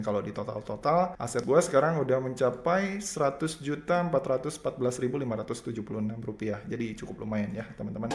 Kalau di total aset gue sekarang udah mencapai Rp100.414.576. Jadi cukup lumayan ya teman-teman.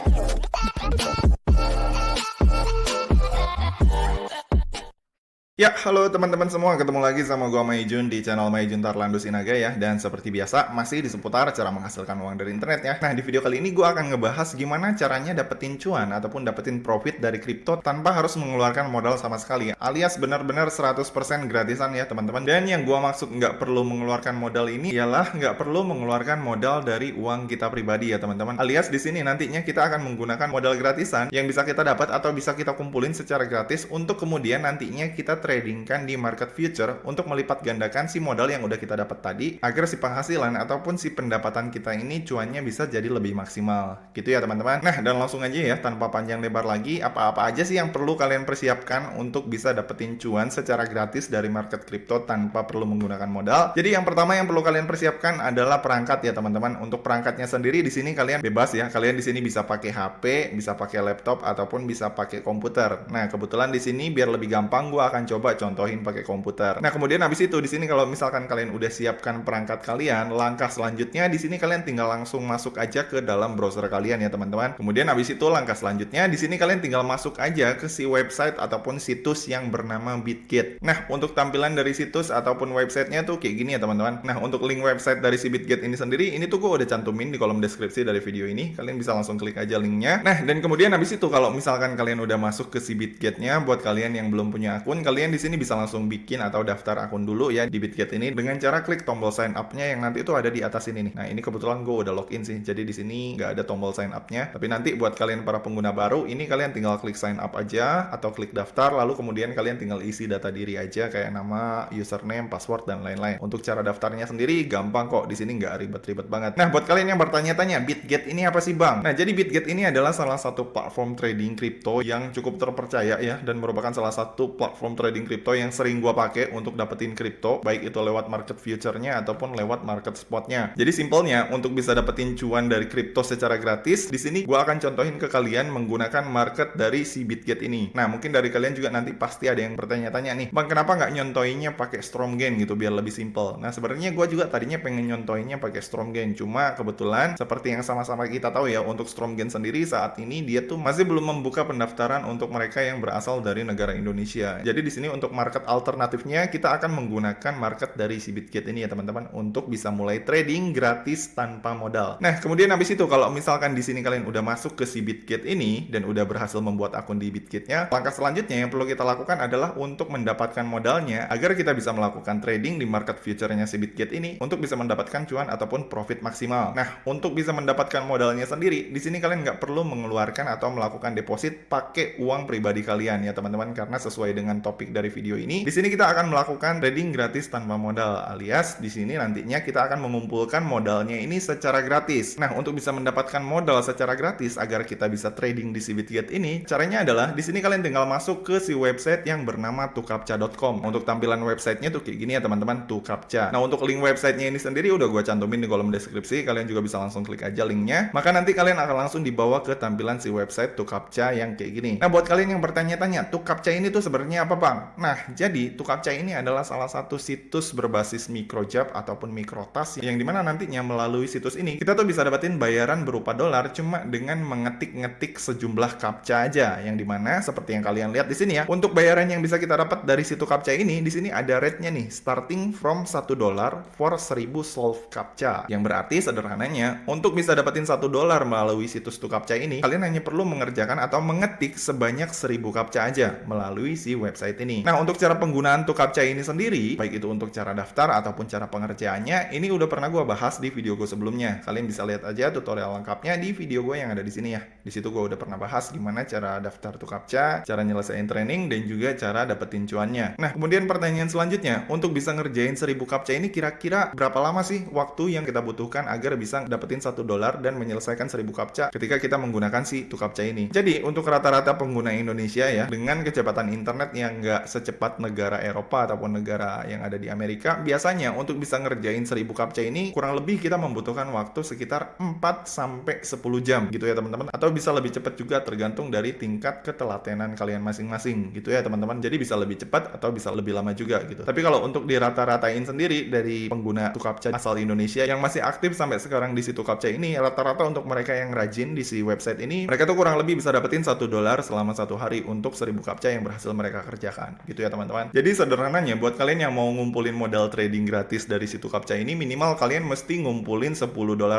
Ya, halo teman-teman semua, ketemu lagi sama gua Maijun di channel Maijun Tarlandus Inaga ya. Dan seperti biasa, masih di seputar cara menghasilkan uang dari internet ya. Nah, di video kali ini gua akan ngebahas gimana caranya dapetin cuan ataupun dapetin profit dari kripto tanpa harus mengeluarkan modal sama sekali, alias benar-benar 100% gratisan ya teman-teman. Dan yang gua maksud nggak perlu mengeluarkan modal ini ialah nggak perlu mengeluarkan modal dari uang kita pribadi ya teman-teman. Alias di sini nantinya kita akan menggunakan modal gratisan yang bisa kita dapat atau bisa kita kumpulin secara gratis untuk kemudian nantinya kita tradingkan di market future untuk melipat gandakan si modal yang udah kita dapat tadi agar si penghasilan ataupun si pendapatan kita ini cuannya bisa jadi lebih maksimal gitu ya teman-teman. Nah, dan langsung aja ya tanpa panjang lebar lagi, apa-apa aja sih yang perlu kalian persiapkan untuk bisa dapetin cuan secara gratis dari market kripto tanpa perlu menggunakan modal. Jadi yang pertama yang perlu kalian persiapkan adalah perangkat ya teman-teman. Untuk perangkatnya sendiri di sini kalian bebas ya, kalian di sini bisa pakai HP, bisa pakai laptop ataupun bisa pakai komputer. Nah, kebetulan di sini biar lebih gampang gua akan coba contohin pakai komputer. Nah, kemudian habis itu di sini kalau misalkan kalian udah siapkan perangkat kalian, langkah selanjutnya di sini kalian tinggal langsung masuk aja ke dalam browser kalian ya teman-teman. Kemudian habis itu langkah selanjutnya di sini kalian tinggal masuk aja ke si website ataupun situs yang bernama Bitget. Nah, untuk tampilan dari situs ataupun websitenya tuh kayak gini ya teman-teman. Nah, untuk link website dari si Bitget ini sendiri, ini tuh gue udah cantumin di kolom deskripsi dari video ini. Kalian bisa langsung klik aja linknya. Nah, dan kemudian habis itu kalau misalkan kalian udah masuk ke si Bitgetnya, buat kalian yang belum punya akun, kalian di sini bisa langsung bikin atau daftar akun dulu ya di Bitget ini dengan cara klik tombol sign up-nya yang nanti itu ada di atas ini nih. Nah, ini kebetulan gue udah login sih. Jadi di sini nggak ada tombol sign up-nya. Tapi nanti buat kalian para pengguna baru, ini kalian tinggal klik sign up aja atau klik daftar, lalu kemudian kalian tinggal isi data diri aja kayak nama, username, password dan lain-lain. Untuk cara daftarnya sendiri gampang kok. Di sini nggak ribet-ribet banget. Nah, buat kalian yang bertanya-tanya, Bitget ini apa sih, Bang? Nah, jadi Bitget ini adalah salah satu platform trading kripto yang cukup terpercaya ya dan merupakan salah satu platform trading kripto yang sering gua pakai untuk dapetin kripto, baik itu lewat market future-nya ataupun lewat market spot-nya. Jadi simpelnya, untuk bisa dapetin cuan dari kripto secara gratis, di sini gua akan contohin ke kalian menggunakan market dari si Bitget ini. Nah, mungkin dari kalian juga nanti pasti ada yang bertanya-tanya nih, Bang, kenapa nggak nyontohinnya pakai Stromgain gitu biar lebih simpel? Nah, sebenarnya gua juga tadinya pengen nyontohinnya pakai Stromgain, cuma kebetulan seperti yang sama-sama kita tahu ya, untuk Stromgain sendiri saat ini dia tuh masih belum membuka pendaftaran untuk mereka yang berasal dari negara Indonesia. Jadi di sini untuk market alternatifnya kita akan menggunakan market dari si Bitget ini ya teman-teman untuk bisa mulai trading gratis tanpa modal. Nah, kemudian habis itu kalau misalkan di sini kalian udah masuk ke si Bitget ini dan udah berhasil membuat akun di Bitgetnya, langkah selanjutnya yang perlu kita lakukan adalah untuk mendapatkan modalnya agar kita bisa melakukan trading di market future-nya si Bitget ini untuk bisa mendapatkan cuan ataupun profit maksimal. Nah, untuk bisa mendapatkan modalnya sendiri, di sini kalian nggak perlu mengeluarkan atau melakukan deposit pakai uang pribadi kalian ya teman-teman, karena sesuai dengan topik dari video ini, di sini kita akan melakukan trading gratis tanpa modal, alias di sini nantinya kita akan mengumpulkan modalnya ini secara gratis. Nah, untuk bisa mendapatkan modal secara gratis agar kita bisa trading di si Bitget ini, caranya adalah di sini kalian tinggal masuk ke si website yang bernama tucaptcha.com. Untuk tampilan websitenya tuh kayak gini ya teman-teman, Tucaptcha. Nah, untuk link websitenya ini sendiri udah gue cantumin di kolom deskripsi, kalian juga bisa langsung klik aja linknya. Maka nanti kalian akan langsung dibawa ke tampilan si website Tucaptcha yang kayak gini. Nah, buat kalian yang bertanya-tanya, Tucaptcha ini tuh sebenarnya apa, Bang? Nah, jadi Tucaptcha ini adalah salah satu situs berbasis microjob ataupun microtask yang dimana nantinya melalui situs ini kita tuh bisa dapetin bayaran berupa dolar cuma dengan mengetik-ngetik sejumlah captcha aja, yang dimana seperti yang kalian lihat di sini ya. Untuk bayaran yang bisa kita dapat dari si Tucaptcha ini, di sini ada rate-nya nih, starting from $1 for 1000 solve captcha. Yang berarti sederhananya, untuk bisa dapetin $1 melalui situs Tucaptcha ini, kalian hanya perlu mengerjakan atau mengetik sebanyak 1000 captcha aja melalui si website ini. Nah, untuk cara penggunaan Tucaptcha ini sendiri, baik itu untuk cara daftar ataupun cara pengerjaannya, ini udah pernah gue bahas di video gue sebelumnya. Kalian bisa lihat aja tutorial lengkapnya di video gue yang ada di sini ya. Di situ gue udah pernah bahas gimana cara daftar Tucaptcha, cara nyelesain training, dan juga cara dapetin cuannya. Nah, kemudian pertanyaan selanjutnya, untuk bisa ngerjain 1000 captcha ini kira-kira berapa lama sih waktu yang kita butuhkan agar bisa dapetin $1 dan menyelesaikan 1000 captcha ketika kita menggunakan si Tucaptcha ini? Jadi, untuk rata-rata pengguna Indonesia ya, dengan kecepatan internet yang nggak nggak secepat negara Eropa ataupun negara yang ada di Amerika. Biasanya untuk bisa ngerjain 1000 captcha ini kurang lebih kita membutuhkan waktu sekitar 4 sampai 10 jam gitu ya teman-teman. Atau bisa lebih cepat juga tergantung dari tingkat ketelatenan kalian masing-masing gitu ya teman-teman. Jadi bisa lebih cepat atau bisa lebih lama juga gitu. Tapi kalau untuk dirata-ratain sendiri dari pengguna captcha asal Indonesia yang masih aktif sampai sekarang di situ captcha ini, rata-rata untuk mereka yang rajin di si website ini, mereka tuh kurang lebih bisa dapetin $1 selama 1 hari untuk 1000 captcha yang berhasil mereka kerjakan gitu ya teman-teman. Jadi sederhananya buat kalian yang mau ngumpulin modal trading gratis dari situ captcha ini, minimal kalian mesti ngumpulin $10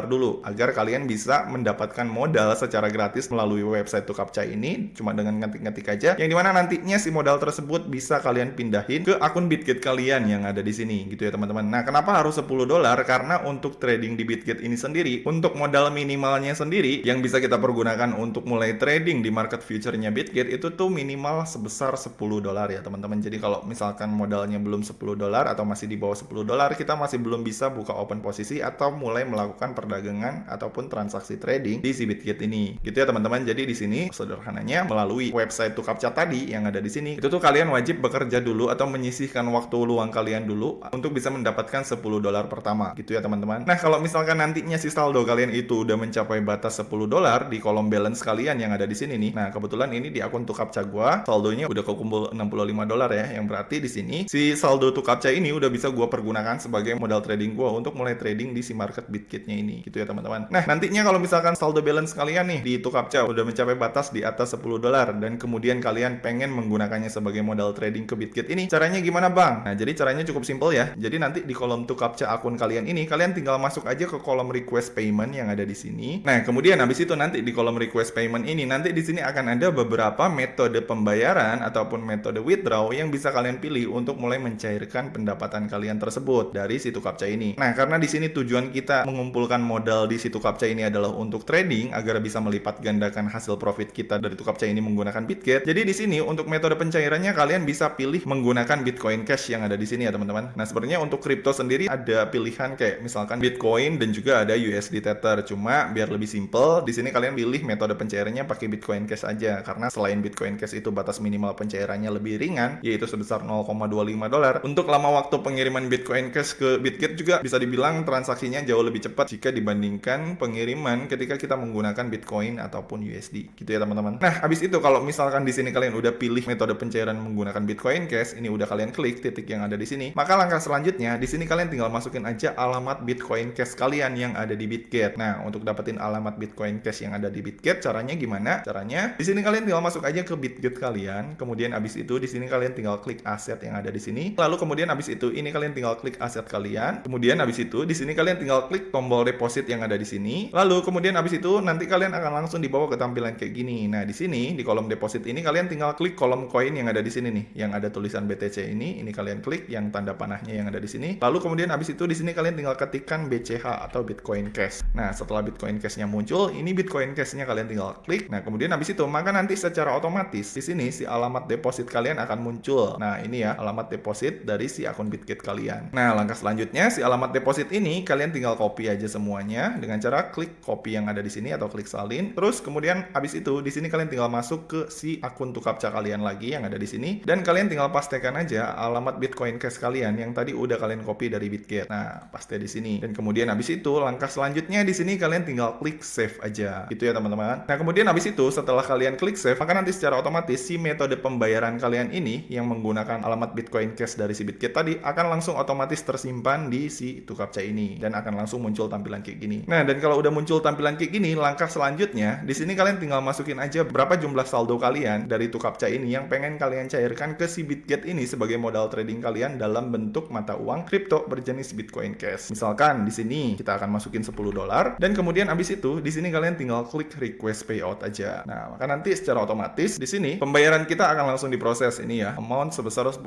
dulu agar kalian bisa mendapatkan modal secara gratis melalui website tuh captcha ini cuma dengan ngetik-ngetik aja, yang dimana nantinya si modal tersebut bisa kalian pindahin ke akun Bitget kalian yang ada di sini gitu ya teman-teman. Nah, kenapa harus $10? Karena untuk trading di Bitget ini sendiri, untuk modal minimalnya sendiri yang bisa kita pergunakan untuk mulai trading di market future-nya Bitget itu tuh minimal sebesar $10 ya teman-teman. Jadi kalau misalkan modalnya belum $10 atau masih di bawah $10, kita masih belum bisa buka open posisi atau mulai melakukan perdagangan ataupun transaksi trading di si Bitget ini gitu ya teman-teman. Jadi di sini sederhananya melalui website tuh captcha tadi yang ada di sini, itu tuh kalian wajib bekerja dulu atau menyisihkan waktu luang kalian dulu untuk bisa mendapatkan $10 pertama gitu ya teman-teman. Nah, kalau misalkan nantinya si saldo kalian itu udah mencapai batas $10 di kolom balance kalian yang ada di sini nih. Nah, kebetulan ini di akun tuh captcha gua saldonya udah kekumpul $65 ya, yang berarti di sini si saldo tuh captcha ini udah bisa gua pergunakan sebagai modal trading gua untuk mulai trading di si market Bitget-nya ini gitu ya teman-teman. Nah, nantinya kalau misalkan saldo balance kalian nih di tuh captcha udah mencapai batas di atas $10 dan kemudian kalian pengen menggunakannya sebagai modal trading ke Bitget ini, caranya gimana bang? Nah, jadi caranya cukup simpel ya. Jadi nanti di kolom tuh captcha akun kalian ini, kalian tinggal masuk aja ke kolom request payment yang ada di sini. Nah, kemudian habis itu nanti di kolom request payment ini, nanti di sini akan ada beberapa metode pembayaran ataupun metode withdraw yang bisa kalian pilih untuk mulai mencairkan pendapatan kalian tersebut dari situ captcha ini. Nah, karena di sini tujuan kita mengumpulkan modal di situ captcha ini adalah untuk trading agar bisa melipat gandakan hasil profit kita dari tuh captcha ini menggunakan Bitget. Jadi di sini untuk metode pencairannya kalian bisa pilih menggunakan Bitcoin Cash yang ada di sini ya teman-teman. Nah, sebenarnya untuk kripto sendiri ada pilihan kayak misalkan Bitcoin dan juga ada USD Tether. Cuma biar lebih simple, di sini kalian pilih metode pencairannya pakai Bitcoin Cash aja, karena selain Bitcoin Cash itu batas minimal pencairannya lebih ringan, yaitu sebesar $0,25. Untuk lama waktu pengiriman Bitcoin Cash ke Bitget juga bisa dibilang transaksinya jauh lebih cepat jika dibandingkan pengiriman ketika kita menggunakan Bitcoin ataupun USD gitu ya teman-teman. Nah, habis itu kalau misalkan di sini kalian udah pilih metode pencairan menggunakan Bitcoin Cash, ini udah kalian klik titik yang ada di sini, maka langkah selanjutnya di sini kalian tinggal masukin aja alamat Bitcoin Cash kalian yang ada di Bitget. Nah, untuk dapetin alamat Bitcoin Cash yang ada di Bitget, caranya gimana? Caranya di sini kalian tinggal masuk aja ke Bitget kalian, kemudian abis itu di sini kalian tinggal klik aset yang ada di sini. Lalu kemudian abis itu ini kalian tinggal klik aset kalian. Kemudian abis itu di sini kalian tinggal klik tombol deposit yang ada di sini. Lalu kemudian abis itu nanti kalian akan langsung dibawa ke tampilan kayak gini. Nah, di sini di kolom deposit ini kalian tinggal klik kolom koin yang ada di sini nih, yang ada tulisan BTC ini kalian klik yang tanda panahnya yang ada di sini. Lalu kemudian abis itu di sini kalian tinggal ketikkan BCH atau Bitcoin Cash. Nah, setelah Bitcoin Cash-nya muncul, ini Bitcoin Cash-nya kalian tinggal klik. Nah, kemudian abis itu maka nanti secara otomatis di sini si alamat deposit kalian akan muncul. Nah, ini ya alamat deposit dari si akun Bitget kalian. Nah, langkah selanjutnya si alamat deposit ini kalian tinggal copy aja semuanya dengan cara klik copy yang ada di sini atau klik salin. Terus kemudian abis itu di sini kalian tinggal masuk ke si akun tuh captcha kalian lagi yang ada di sini dan kalian tinggal pastekan aja alamat Bitcoin Cash kalian yang tadi udah kalian copy dari Bitget. Nah, paste di sini. Dan kemudian habis itu langkah selanjutnya di sini kalian tinggal klik save aja. Gitu ya teman-teman. Nah, kemudian habis itu setelah kalian klik save, maka nanti secara otomatis si metode pembayaran kalian ini yang menggunakan alamat Bitcoin Cash dari si Bitget tadi akan langsung otomatis tersimpan di si tuh captcha ini dan akan langsung muncul tampilan kayak gini. Nah, dan kalau udah muncul tampilan kayak gini, langkah selanjutnya di sini kalian tinggal masukin aja berapa jumlah saldo kalian dari tuh captcha ini yang pengen kalian cairkan ke si Bitget ini sebagai modal trading kalian dalam bentuk mata uang kripto berjenis Bitcoin Cash. Misalkan di sini kita akan masukin $10 dan kemudian abis itu di sini kalian tinggal klik request payout aja. Nah, maka nanti secara otomatis di sini pembayaran kita akan langsung diproses ini ya. Amount sebesar $10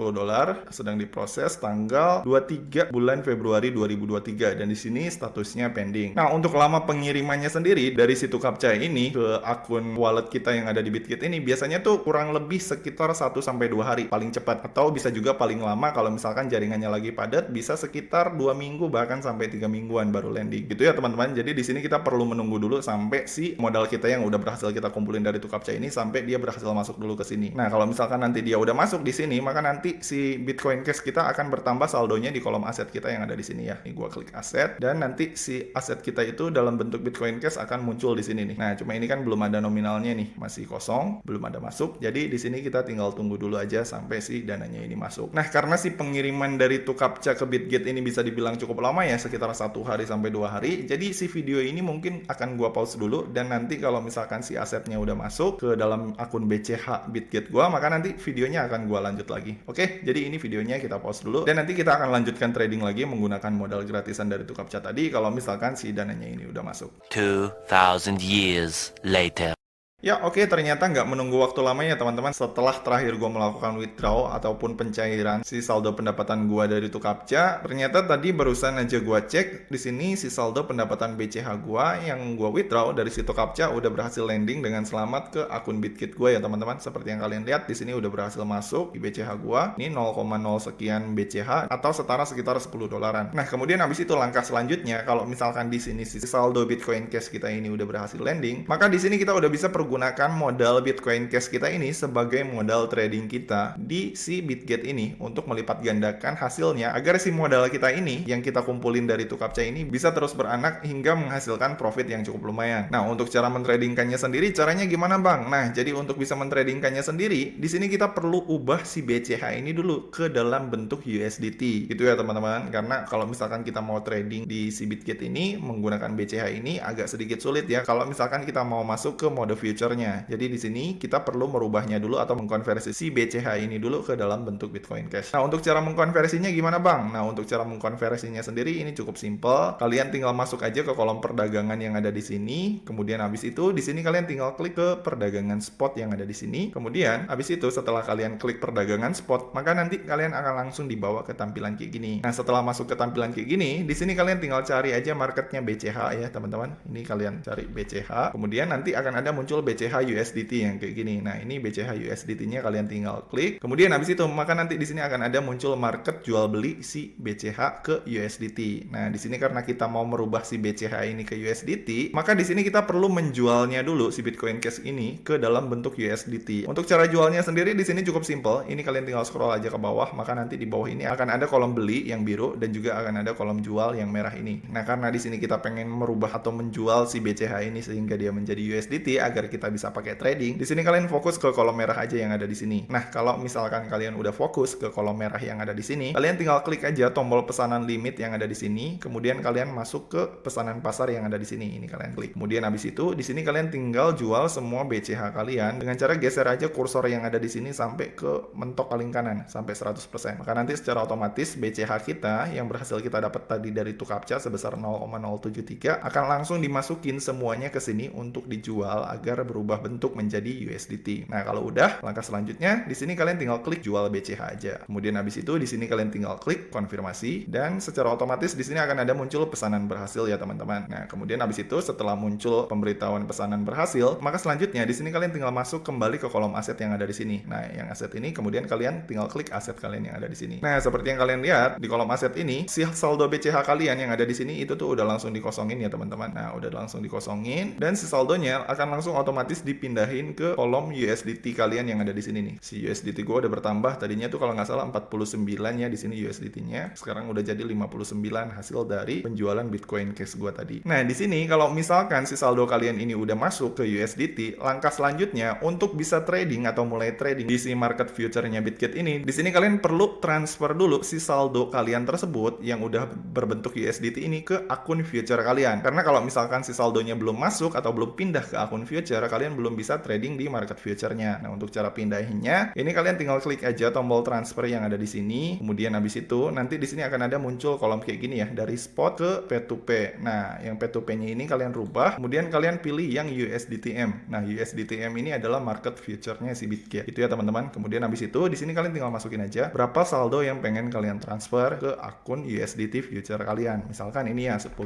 sedang diproses tanggal 23 bulan Februari 2023 dan di sini statusnya pending. Nah, untuk lama pengirimannya sendiri dari situ captcha ini ke akun wallet kita yang ada di Bitget ini biasanya tuh kurang lebih sekitar 1 sampai 2 hari paling cepat, atau bisa juga paling lama kalau misalkan jaringannya lagi padat bisa sekitar 2 minggu bahkan sampai 3 mingguan baru landing. Gitu ya teman-teman. Jadi di sini kita perlu menunggu dulu sampai si modal kita yang udah berhasil kita kumpulin dari tuh captcha ini sampai dia berhasil masuk dulu ke sini. Nah, kalau misalkan nanti dia udah masuk di sini, maka nanti si Bitcoin Cash kita akan bertambah saldonya di kolom aset kita yang ada di sini ya. Nih gua klik aset dan nanti si aset kita itu dalam bentuk Bitcoin Cash akan muncul di sini nih. Nah, cuma ini kan belum ada nominalnya nih, masih kosong, belum ada masuk. Jadi di sini kita tinggal tunggu dulu aja sampai si dananya ini masuk. Nah, karena si pengiriman dari Tukapcha ke Bitget ini bisa dibilang cukup lama ya, sekitar 1 hari sampai 2 hari. Jadi si video ini mungkin akan gua pause dulu dan nanti kalau misalkan si asetnya udah masuk ke dalam akun BCH Bitget gua, maka nanti videonya akan gua lanjut lagi. Oke, jadi ini videonya kita pause dulu dan nanti kita akan lanjutkan trading lagi menggunakan modal gratisan dari Tukapcha tadi kalau misalkan si dananya ini udah masuk. 2,000 years later. Ya oke, ternyata nggak menunggu waktu lama ya teman-teman. Setelah terakhir gue melakukan withdraw ataupun pencairan si saldo pendapatan gue dari Tukapcha, ternyata tadi barusan aja gue cek di sini si saldo pendapatan BCH gue yang gue withdraw dari si Tukapcha udah berhasil landing dengan selamat ke akun Bitget gue ya teman-teman. Seperti yang kalian lihat di sini udah berhasil masuk di BCH gue. Ini 0,0 sekian BCH atau setara sekitar 10 dolaran. Nah kemudian habis itu langkah selanjutnya, kalau misalkan di sini si saldo Bitcoin Cash kita ini udah berhasil landing, maka di sini kita udah bisa gunakan modal Bitcoin Cash kita ini sebagai modal trading kita di si Bitget ini untuk melipat gandakan hasilnya agar si modal kita ini yang kita kumpulin dari Tukapcha ini bisa terus beranak hingga menghasilkan profit yang cukup lumayan. Nah, untuk cara mentradingkannya sendiri caranya gimana, Bang? Nah, jadi untuk bisa mentradingkannya sendiri, di sini kita perlu ubah si BCH ini dulu ke dalam bentuk USDT. Gitu ya, teman-teman. Karena kalau misalkan kita mau trading di si Bitget ini menggunakan BCH ini agak sedikit sulit ya. Kalau misalkan kita mau masuk ke mode future. Jadi di sini kita perlu merubahnya dulu atau mengkonversi si BCH ini dulu ke dalam bentuk Bitcoin Cash. Nah, untuk cara mengkonversinya gimana, Bang? Nah, untuk cara mengkonversinya sendiri ini cukup simple. Kalian tinggal masuk aja ke kolom perdagangan yang ada di sini. Kemudian habis itu di sini kalian tinggal klik ke perdagangan spot yang ada di sini. Kemudian habis itu setelah kalian klik perdagangan spot, maka nanti kalian akan langsung dibawa ke tampilan kayak gini. Nah, setelah masuk ke tampilan kayak gini, di sini kalian tinggal cari aja marketnya BCH ya, teman-teman. Ini kalian cari BCH. Kemudian nanti akan ada muncul BCH USDT yang kayak gini. Nah, ini BCH USDT-nya kalian tinggal klik. Kemudian habis itu maka nanti di sini akan ada muncul market jual beli si BCH ke USDT. Nah, di sini karena kita mau merubah si BCH ini ke USDT, maka di sini kita perlu menjualnya dulu si Bitcoin Cash ini ke dalam bentuk USDT. Untuk cara jualnya sendiri di sini cukup simple. Ini kalian tinggal scroll aja ke bawah, maka nanti di bawah ini akan ada kolom beli yang biru dan juga akan ada kolom jual yang merah ini. Nah, karena di sini kita pengen merubah atau menjual si BCH ini sehingga dia menjadi USDT agar kita bisa pakai trading, di sini kalian fokus ke kolom merah aja yang ada di sini. Nah, kalau misalkan kalian udah fokus ke kolom merah yang ada di sini, kalian tinggal klik aja tombol pesanan limit yang ada di sini, kemudian kalian masuk ke pesanan pasar yang ada di sini. Ini kalian klik. Kemudian habis itu di sini kalian tinggal jual semua BCH kalian dengan cara geser aja kursor yang ada di sini sampai ke mentok paling kanan sampai 100%. Maka nanti secara otomatis BCH kita yang berhasil kita dapat tadi dari Tukapcha sebesar 0,073 akan langsung dimasukin semuanya ke sini untuk dijual agar berubah bentuk menjadi USDT. Nah, kalau udah, langkah selanjutnya di sini kalian tinggal klik jual BCH aja. Kemudian habis itu di sini kalian tinggal klik konfirmasi dan secara otomatis di sini akan ada muncul pesanan berhasil ya, teman-teman. Nah, kemudian habis itu setelah muncul pemberitahuan pesanan berhasil, maka selanjutnya di sini kalian tinggal masuk kembali ke kolom aset yang ada di sini. Nah, yang aset ini kemudian kalian tinggal klik aset kalian yang ada di sini. Nah, seperti yang kalian lihat di kolom aset ini, si saldo BCH kalian yang ada di sini itu tuh udah langsung dikosongin ya, teman-teman. Nah, udah langsung dikosongin dan si saldonya akan langsung otomatis dipindahin ke kolom USDT kalian yang ada di sini nih. Si USDT gue udah bertambah, tadinya tuh kalau nggak salah 49 ya di sini USDT-nya. Sekarang udah jadi 59 hasil dari penjualan Bitcoin Cash gue tadi. Nah, di sini kalau misalkan si saldo kalian ini udah masuk ke USDT, langkah selanjutnya untuk bisa trading atau mulai trading di si market future-nya Bitget ini, di sini kalian perlu transfer dulu si saldo kalian tersebut yang udah berbentuk USDT ini ke akun future kalian. Karena kalau misalkan si saldonya belum masuk atau belum pindah ke akun future, kalian belum bisa trading di market future-nya. Nah, untuk cara pindahinnya, ini kalian tinggal klik aja tombol transfer yang ada di sini. Kemudian habis itu nanti di sini akan ada muncul kolom kayak gini ya, dari spot ke P2P. Nah, yang P2P-nya ini kalian rubah, kemudian kalian pilih yang USDTM. Nah, USDTM ini adalah market future-nya si Bitget. Itu ya, teman-teman. Kemudian habis itu di sini kalian tinggal masukin aja berapa saldo yang pengen kalian transfer ke akun USDT future kalian. Misalkan ini ya $10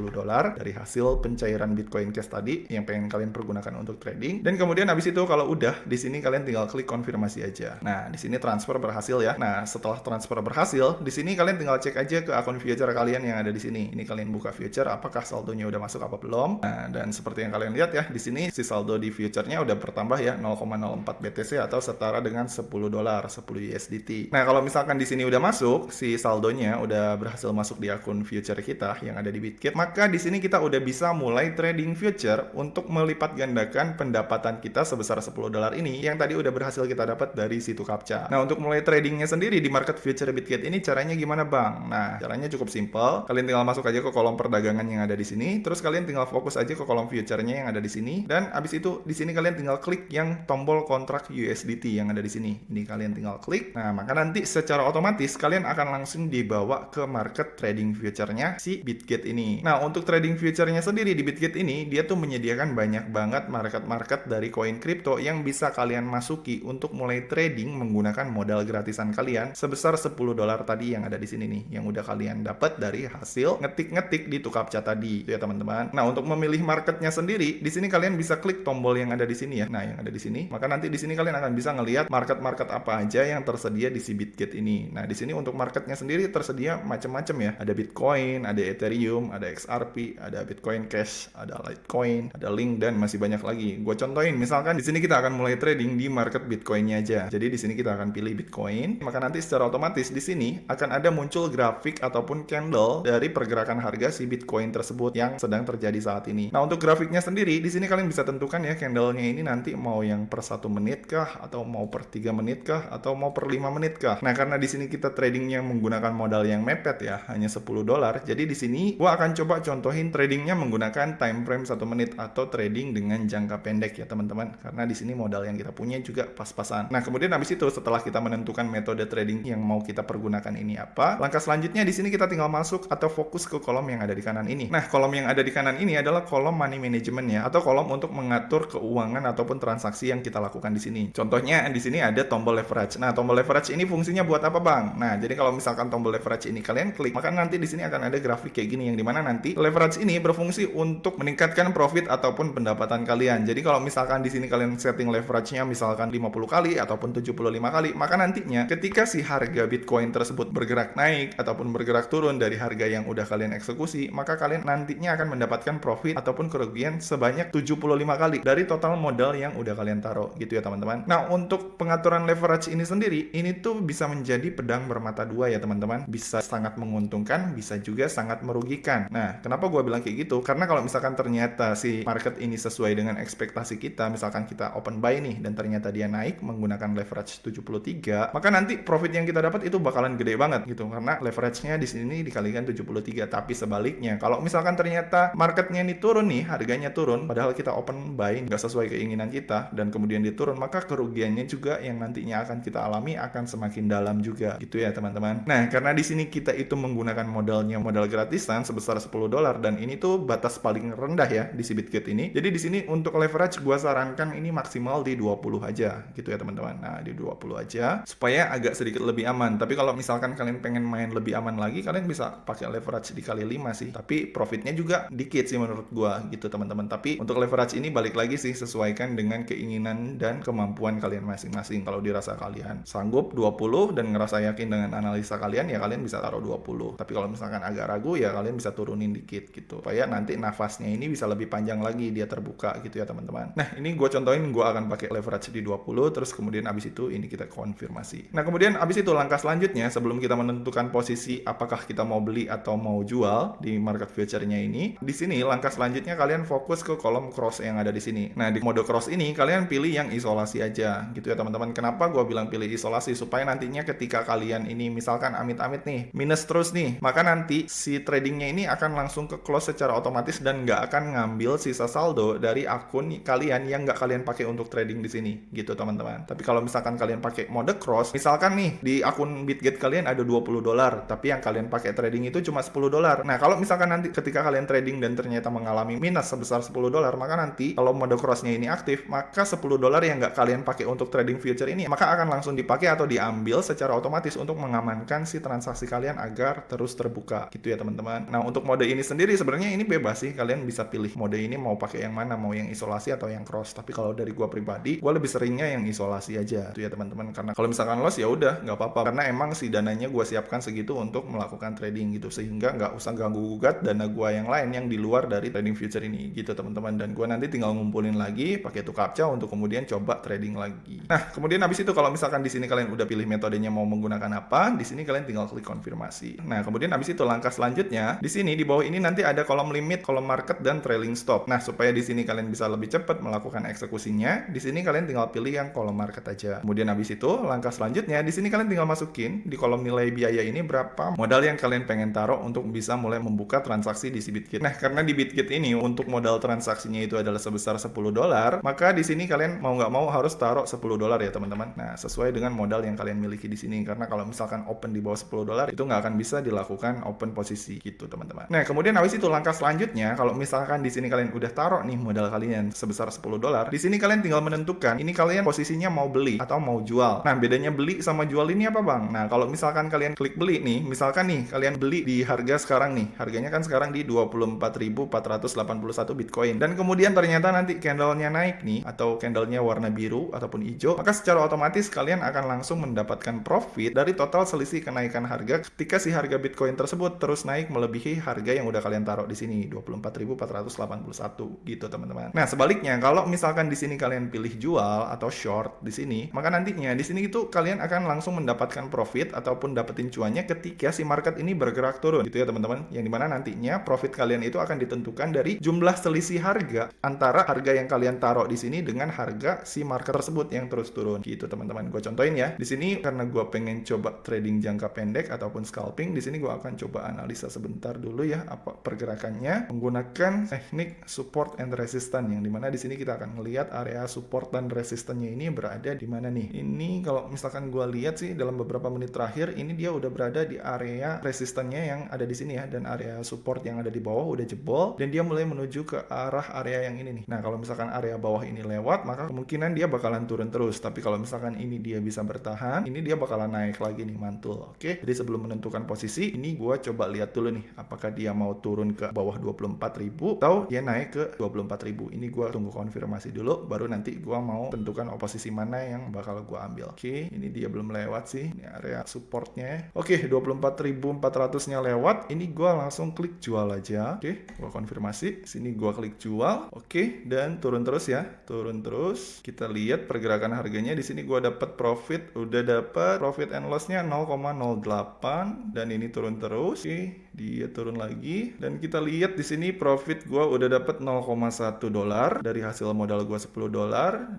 dari hasil pencairan Bitcoin Cash tadi yang pengen kalian pergunakan untuk trading. trading. Dan kemudian habis itu kalau udah, di sini kalian tinggal klik konfirmasi aja. Nah, di sini transfer berhasil ya. Nah, setelah transfer berhasil, di sini kalian tinggal cek aja ke akun future kalian yang ada di sini. Ini kalian buka future, apakah saldonya udah masuk apa belum. Nah, dan seperti yang kalian lihat ya, di sini si saldo di future-nya udah bertambah ya 0,04 BTC atau setara dengan 10 dolar, 10 USDT. Nah, kalau misalkan di sini udah masuk, si saldonya udah berhasil masuk di akun future kita yang ada di Bitkit, maka di sini kita udah bisa mulai trading future untuk melipat gandakan pendapatan kita sebesar 10 dolar ini yang tadi udah berhasil kita dapat dari situ captcha. Nah, untuk mulai tradingnya sendiri di market future Bitkit ini caranya gimana, Bang? Nah, caranya cukup simpel. Kalian tinggal masuk aja ke kolom perdagangan yang ada di sini, terus kalian tinggal fokus aja ke kolom future-nya yang ada di sini, dan abis itu di sini kalian tinggal klik yang tombol kontrak USDT yang ada di sini. Ini kalian tinggal klik. Nah, maka nanti secara otomatis kalian akan langsung dibawa ke market trading future-nya si Bitkit ini. Nah, untuk trading future-nya sendiri di Bitkit ini, dia tuh menyediakan banyak banget market-market dari koin kripto yang bisa kalian masuki untuk mulai trading menggunakan modal gratisan kalian sebesar 10 dolar tadi yang ada di sini nih, yang udah kalian dapat dari hasil ngetik-ngetik di Tukapcha tadi, ya teman-teman. Nah, untuk memilih marketnya sendiri, di sini kalian bisa klik tombol yang ada di sini ya. Nah, yang ada di sini, maka nanti di sini kalian akan bisa ngelihat market-market apa aja yang tersedia di si Bitkit ini. Nah, di sini untuk marketnya sendiri tersedia macam-macam ya. Ada Bitcoin, ada Ethereum, ada XRP, ada Bitcoin Cash, ada Litecoin, ada Link, dan masih banyak lagi. Gue contohin, misalkan di sini kita akan mulai trading di market Bitcoin-nya aja. Jadi di sini kita akan pilih Bitcoin, maka nanti secara otomatis di sini akan ada muncul grafik ataupun candle dari pergerakan harga si Bitcoin tersebut yang sedang terjadi saat ini. Nah, untuk grafiknya sendiri di sini kalian bisa tentukan ya candlenya ini nanti mau yang per 1 menit kah, atau mau per 3 menit kah, atau mau per 5 menit kah. Nah, karena di sini kita tradingnya menggunakan modal yang mepet ya, hanya 10 dolar. Jadi di sini gua akan coba contohin tradingnya menggunakan time frame 1 menit atau trading dengan jangka pendek ya teman-teman. Karena di sini modal yang kita punya juga pas-pasan. Nah, kemudian habis itu setelah kita menentukan metode trading yang mau kita pergunakan ini apa, langkah selanjutnya di sini kita tinggal masuk atau fokus ke kolom yang ada di kanan ini. Nah, kolom yang ada di kanan ini adalah kolom money management ya, atau kolom untuk mengatur keuangan ataupun transaksi yang kita lakukan di sini. Contohnya di sini ada tombol leverage. Nah, tombol leverage ini fungsinya buat apa, Bang? Nah, jadi kalau misalkan tombol leverage ini kalian klik, maka nanti di sini akan ada grafik kayak gini yang dimana nanti leverage ini berfungsi untuk meningkatkan profit ataupun pendapatan kalian. Jadi kalau misalkan di sini kalian setting leverage-nya misalkan 50 kali ataupun 75 kali, maka nantinya ketika si harga Bitcoin tersebut bergerak naik ataupun bergerak turun dari harga yang udah kalian eksekusi, maka kalian nantinya akan mendapatkan profit ataupun kerugian sebanyak 75 kali dari total modal yang udah kalian taruh gitu ya teman-teman. Nah, untuk pengaturan leverage ini sendiri, ini tuh bisa menjadi pedang bermata dua ya teman-teman. Bisa sangat menguntungkan, bisa juga sangat merugikan. Nah, kenapa gue bilang kayak gitu? Karena kalau misalkan ternyata si market ini sesuai dengan ekspektasi kita, misalkan kita open buy nih dan ternyata dia naik menggunakan leverage 73, maka nanti profit yang kita dapat itu bakalan gede banget gitu, karena leverage-nya di sini dikalikan 73. Tapi sebaliknya, kalau misalkan ternyata marketnya ini turun nih, harganya turun, padahal kita open buy nggak sesuai keinginan kita, dan kemudian dia turun, maka kerugiannya juga yang nantinya akan kita alami akan semakin dalam juga gitu ya teman-teman. Nah, karena di sini kita itu menggunakan modal gratisan sebesar 10 dolar, dan ini tuh batas paling rendah ya di si Bitkit ini. Jadi di sini untuk leverage gua sarankan ini maksimal di 20 aja gitu ya teman-teman. Nah, di 20 aja supaya agak sedikit lebih aman. Tapi kalau misalkan kalian pengen main lebih aman lagi, kalian bisa pakai leverage dikali 5 sih. Tapi profitnya juga dikit sih menurut gua gitu teman-teman. Tapi untuk leverage ini balik lagi sih, sesuaikan dengan keinginan dan kemampuan kalian masing-masing. Kalau dirasa kalian sanggup 20 dan ngerasa yakin dengan analisa kalian, ya kalian bisa taruh 20. Tapi kalau misalkan agak ragu, ya kalian bisa turunin dikit gitu. Supaya nanti nafasnya ini bisa lebih panjang lagi, dia terbuka gitu ya teman-teman. Nah, ini gue contohin, gue akan pakai leverage di 20, terus kemudian abis itu ini kita konfirmasi. Nah, kemudian abis itu langkah selanjutnya, sebelum kita menentukan posisi apakah kita mau beli atau mau jual di market future-nya ini, di sini langkah selanjutnya kalian fokus ke kolom cross yang ada di sini. Nah, di mode cross ini kalian pilih yang isolasi aja gitu ya teman-teman. Kenapa gue bilang pilih isolasi? Supaya nantinya ketika kalian ini misalkan amit-amit nih minus terus nih, maka nanti si tradingnya ini akan langsung ke close secara otomatis dan nggak akan ngambil sisa saldo dari akun kalian yang nggak kalian pakai untuk trading di sini gitu teman-teman. Tapi kalau misalkan kalian pakai mode cross, misalkan nih di akun Bitget kalian ada 20 dolar, tapi yang kalian pakai trading itu cuma 10 dolar. Nah, kalau misalkan nanti ketika kalian trading dan ternyata mengalami minus sebesar 10 dolar, maka nanti kalau mode crossnya ini aktif, maka 10 dolar yang nggak kalian pakai untuk trading future ini, maka akan langsung dipakai atau diambil secara otomatis untuk mengamankan si transaksi kalian agar terus terbuka gitu ya teman-teman. Nah, untuk mode ini sendiri sebenarnya ini bebas sih, kalian bisa pilih mode ini mau pakai yang mana, mau yang isolasi atau yang cross. Tapi kalau dari gua pribadi, gua lebih seringnya yang isolasi aja tuh ya teman-teman, karena kalau misalkan loss ya udah nggak apa-apa, karena emang si dananya gua siapkan segitu untuk melakukan trading gitu, sehingga nggak usah ganggu gugat dana gua yang lain yang di luar dari trading future ini gitu teman-teman. Dan gua nanti tinggal ngumpulin lagi pakai itu captcha untuk kemudian coba trading lagi. Nah kemudian habis itu kalau misalkan di sini kalian udah pilih metodenya mau menggunakan apa, di sini kalian tinggal klik konfirmasi. Nah kemudian habis itu langkah selanjutnya di sini di bawah ini nanti ada kolom limit, kolom market, dan trailing stop. Nah supaya di sini kalian bisa lebih cepat melakukan eksekusinya, di sini kalian tinggal pilih yang kolom market aja. Kemudian habis itu langkah selanjutnya di sini kalian tinggal masukin di kolom nilai biaya ini berapa modal yang kalian pengen taruh untuk bisa mulai membuka transaksi di si Bitkit. Nah karena di Bitkit ini untuk modal transaksinya itu adalah sebesar $10, maka di sini kalian mau nggak mau harus taruh $10 ya teman-teman. Nah sesuai dengan modal yang kalian miliki di sini, karena kalau misalkan open di bawah $10 itu nggak akan bisa dilakukan open posisi gitu teman-teman. Nah kemudian habis itu langkah selanjutnya, kalau misalkan di sini kalian udah taruh nih modal kalian sebesar $10, di sini kalian tinggal menentukan ini kalian posisinya mau beli atau mau jual. Nah bedanya beli sama jual ini apa bang? Nah kalau misalkan kalian klik beli nih, misalkan nih kalian beli di harga sekarang nih, harganya kan sekarang di 24.481 Bitcoin, dan kemudian ternyata nanti candlenya naik nih, atau candlenya warna biru ataupun hijau, maka secara otomatis kalian akan langsung mendapatkan profit dari total selisih kenaikan harga ketika si harga Bitcoin tersebut terus naik melebihi harga yang udah kalian taruh di sini 24.481 gitu teman-teman. Nah sebaliknya kalau misalkan di sini kalian pilih jual atau short di sini, maka nantinya di sini itu kalian akan langsung mendapatkan profit ataupun dapetin cuannya ketika si market ini bergerak turun gitu ya teman-teman, yang dimana nantinya profit kalian itu akan ditentukan dari jumlah selisih harga antara harga yang kalian taruh di sini dengan harga si market tersebut yang terus turun gitu teman-teman. Gue contohin ya di sini, karena gue pengen coba trading jangka pendek ataupun scalping, di sini gue akan coba analisa sebentar dulu ya apa pergerakannya menggunakan teknik support and resistance, yang dimana di sini kita akan melihat area support dan resistannya ini berada di mana nih. Ini kalau misalkan gue lihat sih dalam beberapa menit terakhir ini dia udah berada di area resistannya yang ada di sini ya, dan area support yang ada di bawah udah jebol dan dia mulai menuju ke arah area yang ini nih. Nah kalau misalkan area bawah ini lewat, maka kemungkinan dia bakalan turun terus, tapi kalau misalkan ini dia bisa bertahan, ini dia bakalan naik lagi nih, mantul. Oke, jadi sebelum menentukan posisi ini gue coba lihat dulu nih apakah dia mau turun ke bawah 24.000 atau dia naik ke 24.000. Ini gue tunggu konfirmasi dulu, baru nanti gue mau tentukan posisi mana yang bakal gue ambil. Oke, ini dia belum lewat sih, ini area supportnya. Oke, 24.400 nya lewat, ini gue langsung klik jual aja. Oke, gue konfirmasi, sini gue klik jual. Oke, dan turun terus ya, turun terus. Kita lihat pergerakan harganya di sini gue dapat profit, udah dapat profit and loss-nya 0,08 dan ini turun terus. Oke, dia turun lagi dan kita lihat di sini profit gue udah dapat $0,1 dari hasil modal gue $10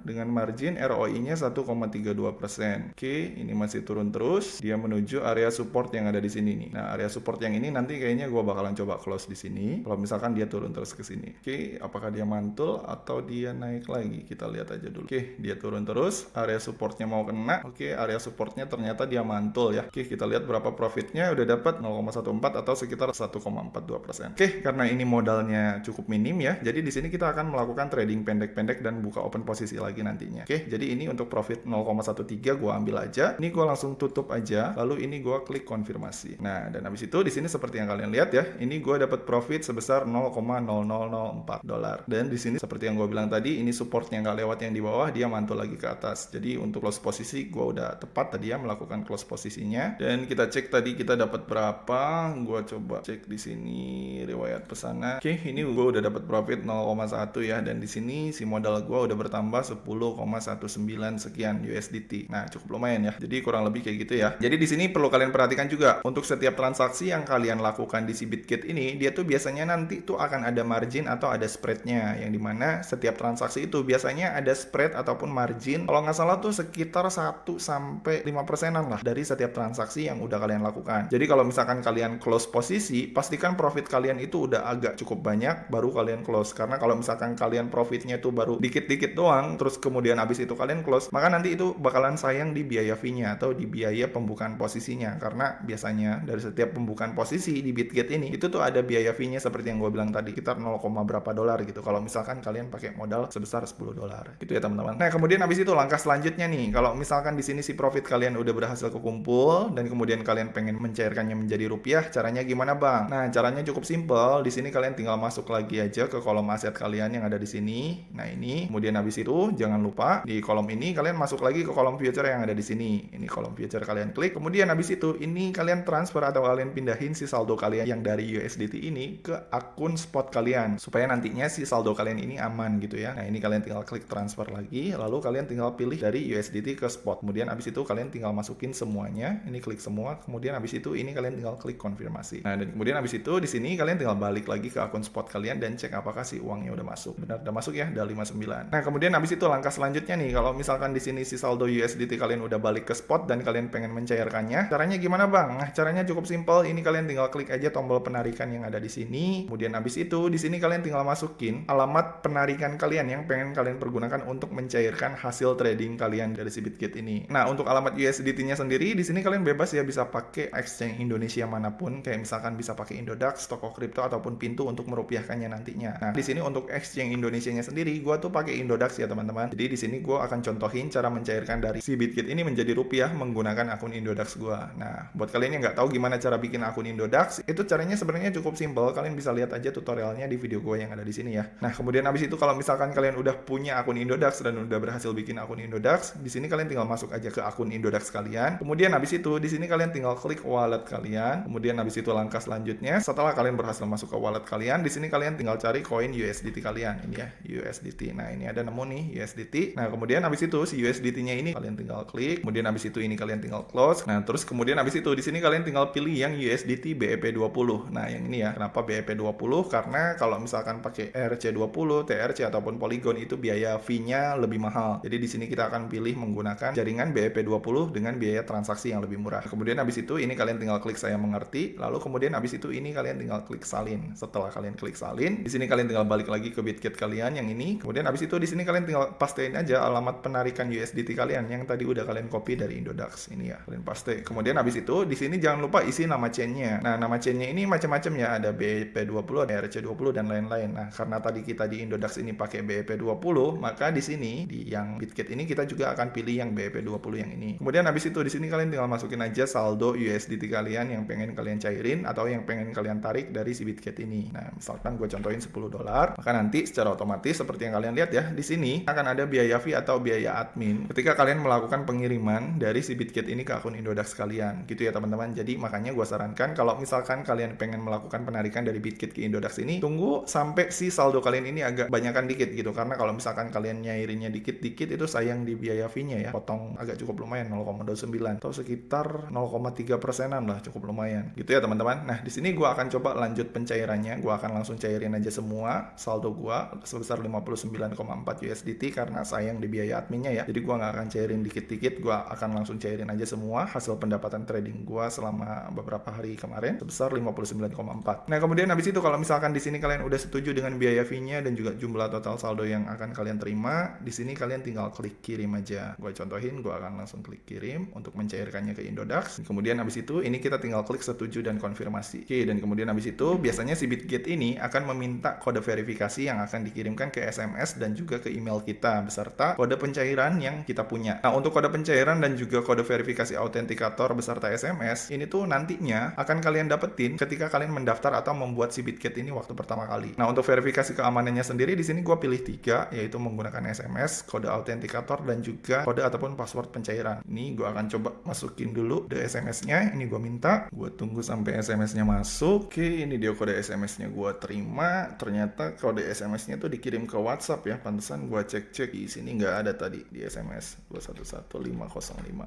dengan margin ROI-nya 1,32%. Oke, ini masih turun terus. Dia menuju area support yang ada di sini nih. Nah, area support yang ini nanti kayaknya gue bakalan coba close di sini. Kalau misalkan dia turun terus ke sini. Oke, apakah dia mantul atau dia naik lagi? Kita lihat aja dulu. Oke, dia turun terus. Area supportnya mau kena. Oke, area supportnya ternyata dia mantul ya. Oke, kita lihat berapa profitnya. Udah dapat 0,14 atau sekitar 1,42%. Oke, karena ini modalnya cukup minim ya. Jadi di sini kita akan melakukan trading pendek-pendek dan buka open posisi lagi nantinya. Oke, jadi ini untuk profit 0,13 gue ambil aja. Ini gue langsung tutup aja. Lalu ini gue klik konfirmasi. Nah, dan habis itu di sini seperti yang kalian lihat ya, ini gue dapat profit sebesar $0,0004. Dan di sini seperti yang gue bilang tadi, ini supportnya nggak lewat yang di bawah, dia mantul lagi ke atas. Jadi untuk close posisi gue udah tepat tadi ya melakukan close posisinya. Dan kita cek tadi kita dapat berapa. Gue coba cek di sini riwayat pesanan. Oke, ini gue udah dapat profit 0,1 ya, dan di sini si modal gue udah bertambah 10,19 sekian USDT. Nah, cukup lumayan ya. Jadi kurang lebih kayak gitu ya. Jadi di sini perlu kalian perhatikan juga untuk setiap transaksi yang kalian lakukan di si Bitkit ini, dia tuh biasanya nanti tuh akan ada margin atau ada spreadnya, yang dimana setiap transaksi itu biasanya ada spread ataupun margin. Kalau nggak salah tuh sekitar 1-5%-an lah dari setiap transaksi yang udah kalian lakukan. Jadi kalau misalkan kalian close posisi, pastikan profit kalian itu udah agak cukup banyak baru kalian close. Karena kalau misalkan kalian profitnya itu baru dikit-dikit doang, terus kemudian habis itu kalian close, maka nanti itu bakalan sayang di biaya fee-nya atau di biaya pembukaan posisinya. Karena biasanya dari setiap pembukaan posisi di Bitkit ini, itu tuh ada biaya fee-nya seperti yang gue bilang tadi, sekitar 0, berapa dolar gitu. Kalau misalkan kalian pakai modal sebesar $10. Gitu ya teman-teman. Nah, kemudian habis itu langkah selanjutnya nih, kalau misalkan di sini si profit kalian udah berhasil kekumpul dan kemudian kalian pengen mencairkannya menjadi rupiah, caranya gimana bang? Nah, caranya cukup simpel. Di sini kalian tinggal masuk lagi aja ke kolom aset kalian yang ada di sini. sini. Nah, ini. Kemudian habis itu jangan lupa di kolom ini kalian masuk lagi ke kolom future yang ada di sini. Ini kolom future, kalian klik. Kemudian habis itu ini kalian transfer atau kalian pindahin si saldo kalian yang dari USDT ini ke akun spot kalian supaya nantinya si saldo kalian ini aman gitu ya. Nah, ini kalian tinggal klik transfer lagi, lalu kalian tinggal pilih dari USDT ke spot. Kemudian habis itu kalian tinggal masukin semuanya. Ini klik semua. Kemudian habis itu ini kalian tinggal klik konfirmasi. Nah, dan kemudian habis itu di sini kalian tinggal balik lagi ke akun spot kalian dan cek apakah si uangnya udah masuk. Benar udah masuk ya, udah 59. Nah, kemudian habis itu langkah selanjutnya nih, kalau misalkan di sini si saldo USDT kalian udah balik ke spot dan kalian pengen mencairkannya, caranya gimana bang? Nah, caranya cukup simpel. Ini kalian tinggal klik aja tombol penarikan yang ada di sini. Kemudian habis itu di sini kalian tinggal masukin alamat penarikan kalian yang pengen kalian pergunakan untuk mencairkan hasil trading kalian dari si Bitget ini. Nah, untuk alamat USDT-nya sendiri di sini kalian bebas ya, bisa pakai exchange Indonesia manapun, kayak misalkan bisa pakai Indodax, Toko Kripto ataupun Pintu untuk merupiahkannya nantinya. Nah, di sini untuk exchange Indonesianya sendiri gua tuh pakai Indodax ya teman-teman. Jadi di sini gua akan contohin cara mencairkan dari si Bitget ini menjadi rupiah menggunakan akun Indodax gua. Nah, buat kalian yang nggak tahu gimana cara bikin akun Indodax, itu caranya sebenarnya cukup simpel. Kalian bisa lihat aja tutorialnya di video gua yang ada di sini ya. Nah, kemudian habis itu kalau misalkan kalian udah punya akun Indodax dan udah berhasil bikin akun Indodax, di sini kalian tinggal masuk aja ke akun Indodax kalian. Kemudian habis itu di sini kalian tinggal klik wallet kalian. Kemudian habis itu langkah selanjutnya, setelah kalian berhasil masuk ke wallet kalian, di sini kalian tinggal cari koin USDT kalian. Ini ya, USDT. Nah, ini ada nemu nih USDT. Nah, kemudian habis itu si USDT-nya ini kalian tinggal klik. Kemudian habis itu ini kalian tinggal close. Nah, terus kemudian habis itu di sini kalian tinggal pilih yang USDT BEP20. Nah, yang ini ya. Kenapa BEP20? Karena kalau misalkan pakai ERC20, TRC ataupun Polygon itu biaya fee-nya lebih mahal. Jadi di sini kita akan pilih menggunakan jaringan BEP20 dengan biaya transaksi yang lebih murah. Kemudian habis itu ini kalian tinggal klik saya mengerti. Lalu kemudian habis itu ini kalian tinggal klik salin. Setelah kalian klik salin, di sini kalian tinggal balik lagi ke Bitget kalian yang ini. Kemudian habis itu di sini kalian tinggal pastein aja alamat penarikan USDT kalian yang tadi udah kalian copy dari Indodax. Ini ya, kalian paste. Kemudian habis itu di sini jangan lupa isi nama chain-nya. Nah, nama chain-nya ini macam-macam ya, ada BEP20, ada ERC20 dan lain-lain. Nah, karena tadi kita di Indodax ini pakai BEP20, maka di sini di yang Bitget ini kita juga akan pilih yang BEP20 yang ini. Kemudian habis itu di sini kalian tinggal masukin aja saldo USDT kalian yang pengen kalian cairin atau yang pengen kalian tarik dari si Bitget ini. Nah, misalkan gue contohin $10, maka nanti secara otomatis seperti yang kalian lihat ya, di sini akan ada biaya fee atau biaya admin ketika kalian melakukan pengiriman dari si Bitget ini ke akun Indodax kalian. Gitu ya teman-teman. Jadi makanya gue sarankan kalau misalkan kalian pengen melakukan penarikan dari Bitget ke Indodax ini, tunggu sampai si saldo kalian ini agak banyakan dikit gitu. Karena kalau misalkan kalian nyairinnya dikit-dikit itu sayang di biaya fee-nya ya. Potong agak cukup lumayan 0,29 atau sekitar 0,3%-an lah, cukup lumayan. Gitu ya teman-teman. Nah, di sini gue akan coba lanjut pencairannya. Gue akan langsung cairin aja semua saldo gue sebesar 59,4 USDT karena sayang di biaya adminnya ya. Jadi gue nggak akan cairin dikit-dikit, gue akan langsung cairin aja semua hasil pendapatan trading gue selama beberapa hari kemarin sebesar 59,4. Nah, kemudian habis itu kalau misalkan di sini kalian udah setuju dengan biaya fee-nya dan juga jumlah total saldo yang akan kalian terima, di sini kalian tinggal klik kirim aja. Gue contohin, gue akan langsung klik kirim untuk mencairkannya ke Indodax. Kemudian habis itu ini kita tinggal klik setuju dan konfirmasi. Oke, dan kemudian habis itu biasanya si Bitget ini akan meminta kode verifikasi yang akan dikirimkan ke SMS dan juga ke email kita beserta kode pencairan yang kita punya. Nah, untuk kode pencairan dan juga kode verifikasi autentikator beserta SMS ini tuh nantinya akan kalian dapetin ketika kalian mendaftar atau membuat si Bitget ini waktu pertama kali. Nah, untuk verifikasi keamanannya sendiri di sini gue pilih 3, yaitu menggunakan SMS, kode autentikator dan juga kode ataupun password pencairan. Ini gue akan coba masukin dulu the SMS-nya. Ini gue minta, gue tunggu sampai SMS-nya masuk. Oke, ini dia kode SMS-nya gue terima. Ternyata kode SMS-nya tuh dikirim ke WhatsApp ya. Pantesan gue cek-cek di sini nggak ada tadi di SMS 211505.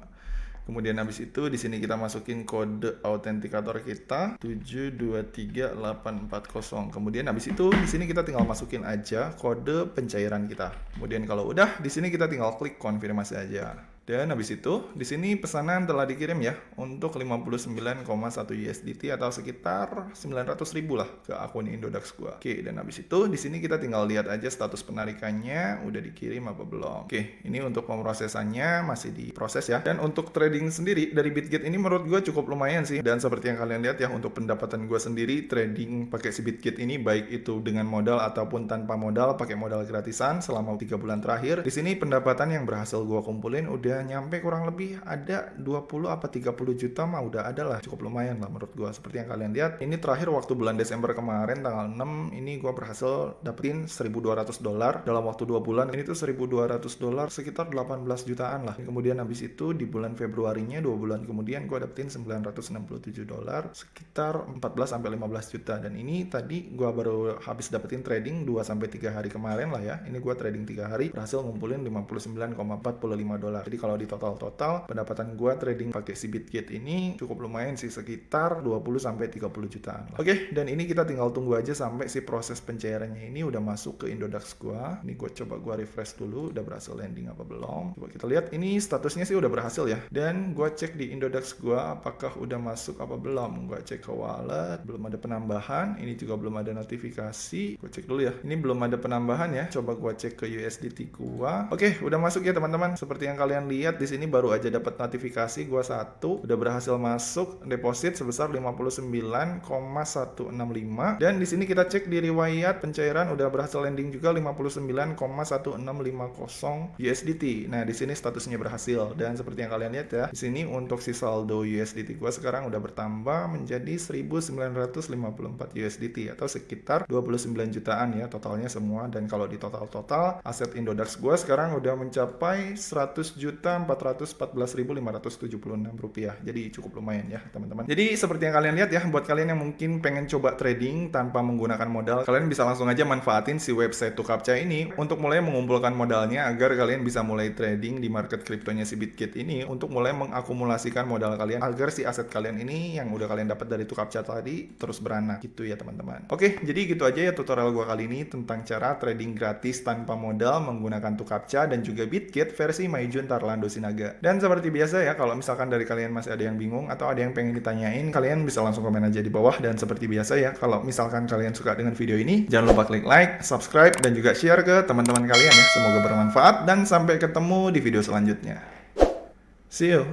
Kemudian habis itu di sini kita masukin kode autentikator kita 723840. Kemudian habis itu di sini kita tinggal masukin aja kode pencairan kita. Kemudian kalau udah di sini kita tinggal klik konfirmasi aja. Dan habis itu di sini pesanan telah dikirim ya untuk 59,1 USDT atau sekitar 900.000 lah ke akun Indodax gua. Oke, dan habis itu di sini kita tinggal lihat aja status penarikannya udah dikirim apa belum. Oke, ini untuk pemrosesannya masih diproses ya. Dan untuk trading sendiri dari Bitget ini menurut gua cukup lumayan sih. Dan seperti yang kalian lihat ya, untuk pendapatan gua sendiri trading pakai si Bitget ini baik itu dengan modal ataupun tanpa modal, pakai modal gratisan selama 3 bulan terakhir. Di sini pendapatan yang berhasil gua kumpulin udah udah nyampe kurang lebih ada 20 apa 30 juta mah udah ada lah, cukup lumayan lah menurut gua. Seperti yang kalian lihat, ini terakhir waktu bulan Desember kemarin tanggal 6 ini gua berhasil dapetin $1.200 dalam waktu 2 bulan. Ini tuh $1.200 sekitar 18 jutaan lah. Kemudian habis itu di bulan Februarinya 2 bulan kemudian gua dapetin $967 sekitar 14 sampai 15 juta. Dan ini tadi gua baru habis dapetin trading 2 sampai 3 hari kemarin lah ya. Ini gua trading 3 hari berhasil ngumpulin $59,45. Jadi kalau di total pendapatan gua trading pakai si Bitget ini cukup lumayan sih, sekitar 20 sampai 30 jutaan lah. Oke, dan ini kita tinggal tunggu aja sampai si proses pencairannya ini udah masuk ke Indodax gua. Ini gua refresh dulu, udah berhasil landing apa belum. Coba kita lihat, ini statusnya sih udah berhasil ya. Dan gua cek di Indodax gua apakah udah masuk apa belum. Gua cek ke wallet, belum ada penambahan. Ini juga belum ada notifikasi. Gua cek dulu ya. Ini belum ada penambahan ya. Coba gua cek ke USDT gua. Oke, udah masuk ya teman-teman. Seperti yang kalian lihat di sini baru aja dapat notifikasi gua 1 udah berhasil masuk deposit sebesar 59,165. Dan di sini kita cek di riwayat pencairan udah berhasil landing juga 59,1650 USDT. Nah, di sini statusnya berhasil. Dan seperti yang kalian lihat ya, di sini untuk si saldo USDT gua sekarang udah bertambah menjadi 1954 USDT atau sekitar 29 jutaan ya totalnya semua. Dan kalau di total aset Indodax gua sekarang udah mencapai 100.414.576 rupiah. Jadi cukup lumayan ya teman-teman. Jadi seperti yang kalian lihat ya, buat kalian yang mungkin pengen coba trading tanpa menggunakan modal, kalian bisa langsung aja manfaatin si website Tucaptcha ini untuk mulai mengumpulkan modalnya agar kalian bisa mulai trading di market kriptonya si Bitget ini untuk mulai mengakumulasikan modal kalian agar si aset kalian ini yang udah kalian dapat dari Tucaptcha tadi terus beranak gitu ya teman-teman. Oke, jadi gitu aja ya tutorial gua kali ini tentang cara trading gratis tanpa modal menggunakan Tucaptcha dan juga Bitget versi Maijun Tarlando Sinaga. Dan seperti biasa ya, kalau misalkan dari kalian masih ada yang bingung atau ada yang pengen ditanyain, kalian bisa langsung komen aja di bawah. Dan seperti biasa ya, kalau misalkan kalian suka dengan video ini, jangan lupa klik like, subscribe, dan juga share ke teman-teman kalian ya. Semoga bermanfaat dan sampai ketemu di video selanjutnya. See you.